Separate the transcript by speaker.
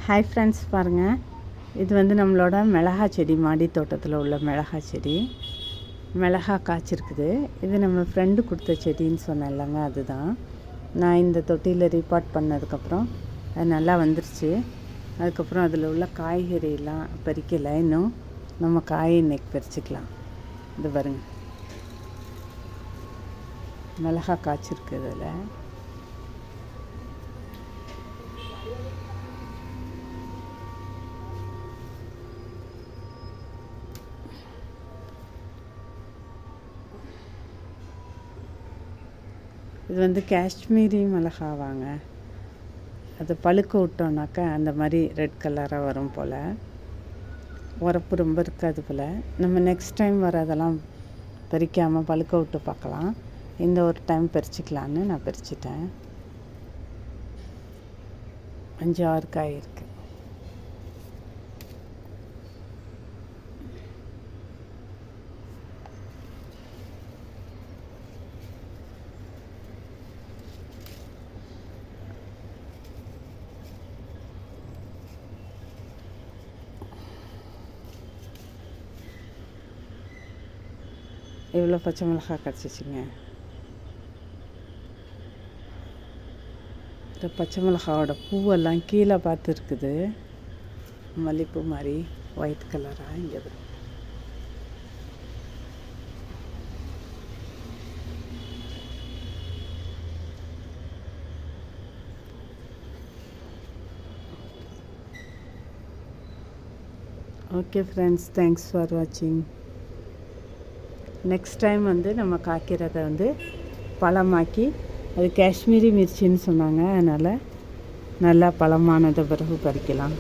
Speaker 1: Hi friends, பாருங்கள். இது வந்து நம்மளோட மிளகா செடி, மாடி தோட்டத்தில் உள்ள மிளகா செடி. மிளகா காய்ச்சிருக்குது. இது நம்ம ஃப்ரெண்டு கொடுத்த செடின்னு சொன்னேன்லங்க, அதுதான். நான் இந்த தொட்டியில் ரீபாட் பண்ணதுக்கப்புறம் அது நல்லா வந்துருச்சு. அதுக்கப்புறம் அதில் உள்ள காய்கறியெல்லாம் பறிக்கலை. இன்னும் நம்ம காயை இன்றைக்கி பறிச்சிக்கலாம். இது பாருங்கள், மிளகா காய்ச்சிருக்கு. அதில் இது வந்து காஷ்மீரி மிளகாவாங்க. அது பழுக்க விட்டோன்னாக்கா அந்த மாதிரி ரெட் கலராக வரும் போல். உரப்பு ரொம்ப இருக்காது போல். நம்ம நெக்ஸ்ட் டைம் வரதெல்லாம் பறிக்காமல் பழுக்க விட்டு பார்க்கலாம். இந்த ஒரு டைம் பறிச்சிக்கலான்னு நான் பறிச்சிட்டேன். 5-6 காய் இருக்குது. இவ்வளோ பச்சை மிளகா கிடச்சிச்சிங்க. இந்த பச்சை மிளகாவோட பூவெல்லாம் கீழே பார்த்து இருக்குது, மல்லிப்பூ மாதிரி ஒயிட் கலராக. இங்கே ஓகே ஃப்ரெண்ட்ஸ், தேங்க்ஸ் ஃபார் வாட்சிங். நெக்ஸ்ட் டைம் வந்து நம்ம காய்க்கிறத வந்து பழமாக்கி, அது காஷ்மீரி மிர்ச்சின்னு சொன்னாங்க, அதனால் நல்லா பழமானதை பிறகு பறிக்கலாம்.